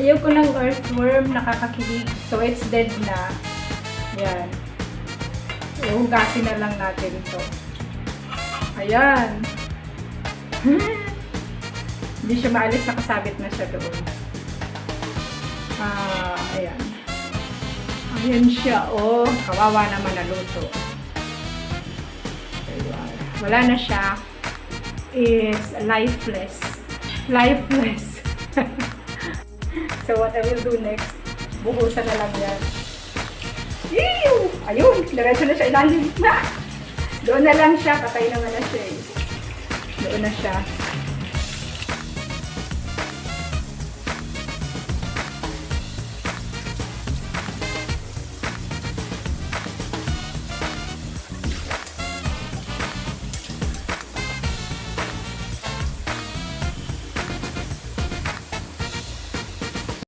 Ayoko ng earthworm, nakakakilig. So, it's dead na. Yan. Hugasin na lang natin ito. Ayan. Hindi siya maalis, nakasabit na siya doon. Ayan. Ayan siya, oh. Kawawa naman na luto. Ayan. Wala na siya. It's lifeless. Lifeless. So, what I will do next, buhusan na lang yan. Ew! Ayun! Diretso na siya ilalim na! Doon na lang siya. Patay naman na siya eh. Doon na siya.